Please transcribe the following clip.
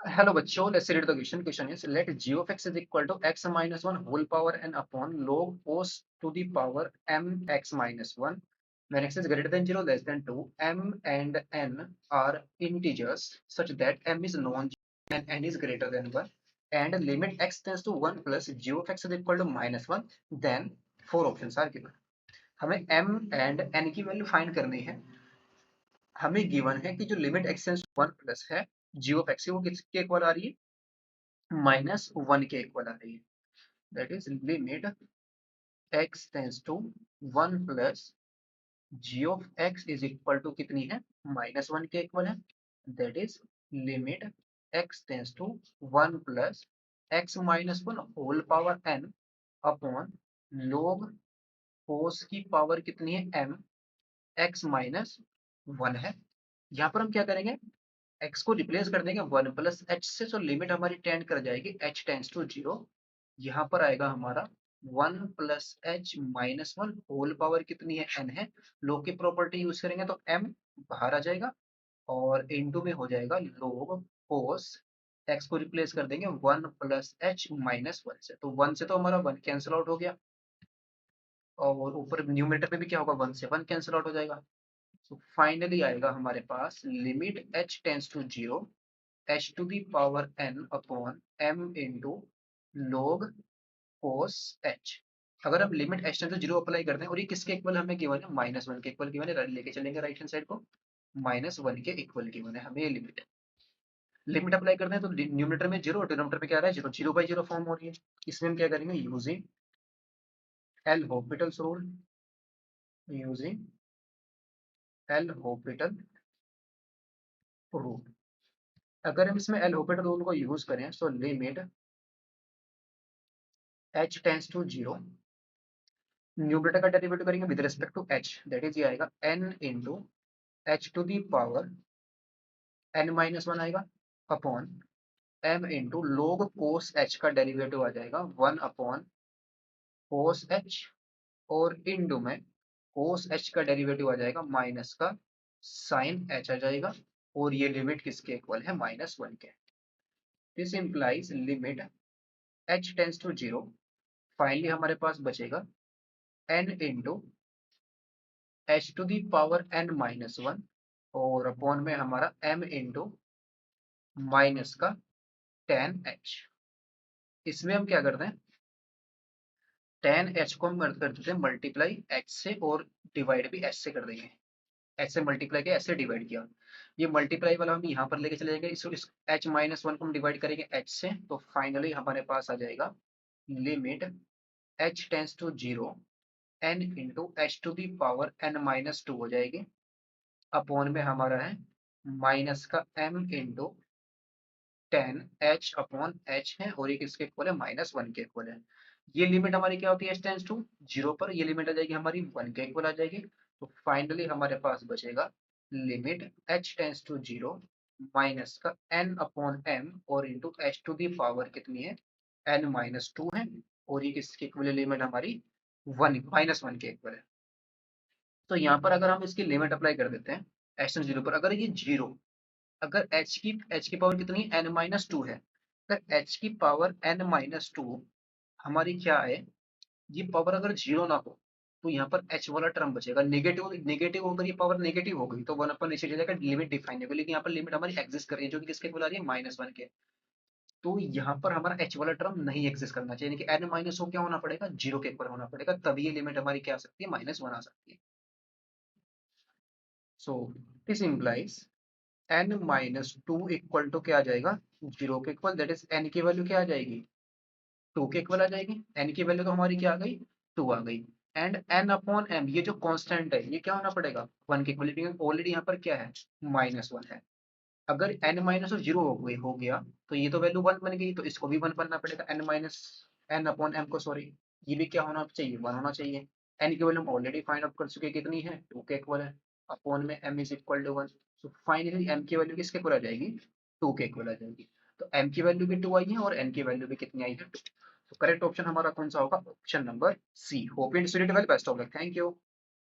Hello बच्चों, let's read the question. Question is let g of x is equal to x minus 1 whole power n upon log cos to the power m x minus 1 when x is greater than 0 less than 2. M and n are integers such that m is non-zero and n is greater than 1 and limit x tends to 1 plus g of x is equal to minus 1. Then four options are given. हमें m and n की value find करनी है. हमें given है कि जो limit x tends to 1 plus है g of x वो किसके इक्वल आ रही है? माइनस 1 के इक्वल आ रही है. That is limit x tends to 1 plus g of x is equal to कितनी है? माइनस 1 के इक्वल है. That is limit x tends to 1 plus x minus 1 whole power n upon log cos की power कितनी है? m x minus 1 है. यहाँ पर हम क्या करेंगे? x को रिप्लेस कर देंगे 1 प्लस h से, तो लिमिट हमारी टेंड कर जाएगी h टेंड्स टू 0. यहाँ पर आएगा हमारा 1 plus h minus 1 whole power कितनी है? n है. log की प्रॉपर्टी यूज करेंगे तो m बाहर आ जाएगा और इनटू में हो जाएगा log cos. x को रिप्लेस कर देंगे 1 प्लस h माइनस 1 से, तो 1 से तो हमारा 1 कैंसिल आउट हो गया और ऊपर न्यूमरेटर पे भी क्या होगा? 1 से 1 कैंसिल आउट हो जाएगा. तो फाइनली आएगा हमारे पास limit h tends to 0 h to the power n upon m into log cos h. अगर हम limit h tends to 0 apply करते हैं और ये किसके इक्वल हमें गिवन है? माइनस 1 के इक्वल गिवन है. लेके चलेंगे राइट हैंड साइड को. माइनस 1 के इक्वल गिवन है हमें ये लिमिट. लिमिट अप्लाई करते हैं तो न्यूमरेटर में 0 और डिनोमिनेटर में क्या आ रहा है? 0. 0 बाई 0 फॉर्म हो रही है. इसमें हम क्या करेंगे? Using L Hospital's rule. Using L Hospital rule. अगर हम इसमें एल हॉस्पिटल रूल को यूज करें तो limit h tends to 0, numerator का डेरिवेटिव करेंगे with respect to h. That is ये आएगा n into h to the power n minus 1 आएगा upon m into log cos h का डेरिवेटिव आ जाएगा 1 अपॉन cos h और इंटू में cos h का डेरिवेटिव आ जाएगा माइनस का sin h आ जाएगा और ये लिमिट किसके इक्वल है? माइनस 1 के. This implies limit h tends to 0. Finally हमारे पास बचेगा n into h to the power n minus 1 और अपॉन में हमारा m इंटू माइनस का tan h. इसमें हम क्या करते हैं? tan h को हम कर देते हैं मल्टीप्लाई h से और डिवाइड भी h से कर देंगे. h से मल्टीप्लाई किया, h से डिवाइड किया. ये मल्टीप्लाई वाला हम यहाँ पर लेके चले जाएंगे. इस h माइनस 1 को हम डिवाइड करेंगे h से, तो फाइनली हमारे पास आ जाएगा limit h tends to 0 n into h to the power n minus 2 हो जाएगी अपॉन में हमारा है माइनस का m into ten h upon h है और ये किसके इक्वल है? माइनस 1 के इक्वल है. ये लिमिट हमारी क्या होती है? h टेंड्स टू 0 पर ये लिमिट आ जाएगी हमारी 1 के इक्वल आ जाएगी. तो फाइनली हमारे पास बचेगा limit h tends to 0 minus का n अपॉन m और into h to the power कितनी है? n माइनस 2 है और ये किसके इक्वल है? लिमिट हमारी 1 माइनस 1 के इक्वल है. तो यहाँ पर अगर हम इसकी लिमिट अप्लाई कर देते हैं h टेंड्स 0 पर, अगर ये 0, अगर h की पावर कितनी है? n माइनस 2 है. अगर h की पावर n माइनस 2 हमारी क्या है? ये पावर अगर 0 ना हो तो यहाँ पर h वाला टर्म बचेगा. नेगेटिव नेगेटिव अगर ये पावर नेगेटिव हो गई तो 1 अपन नीचे चले जाएगा, लिमिट डिफाइन होगी. लेकिन यहाँ पर लिमिट हमारी एग्जिस्ट कर रही है जो कि किसके इक्वल आ रही है? माइनस 1 के. तो यहाँ पर हमारा h वाला टर्म नहीं एग्जिस्ट करना चाहिए, यानी कि n माइनस हो क्या होना पड़ेगा? 0 के इक्वल होना पड़ेगा, तभी ये लिमिट हमारी क्या आ सकती है? माइनस 1 आ सकती है. So this implies n minus 2 equal to क्या आ जाएगा? 0 के इक्वल. दैट इज n की वैल्यू क्या आ जाएगी? 2 के इक्वल आ जाएगी. n की वैल्यू तो हमारी क्या आ गई? 2 आ गई. एंड n अपॉन m ये जो कांस्टेंट है ये क्या होना पड़ेगा? 1 के इक्वल. लेकिन ऑलरेडी यहाँ पर क्या है? माइनस 1 है. अगर n माइनस 0 हो गया तो ये तो वैल्यू 1 बन गई, तो इसको भी 1 बनना पड़ेगा. n minus n upon m को, सॉरी, ये भी क्या होना चाहिए? 1 होना चाहिए. n की वैल्यू हम ऑलरेडी फाइंड आउट कर चुके हैं, कितनी है? 2 के इक्वल है. अपॉन में m is equal to 1. So finally m की वैल्यू किसके इक्वल आ जाएगी? 2 के इक्वल आ जाएगी. तो m की वैल्यू भी 2 आई है और n की वैल्यू भी कितनी आई है? 2. तो करेक्ट ऑप्शन हमारा कौन सा होगा? Option number C. Hope you understood it well. Best of luck. Thank you.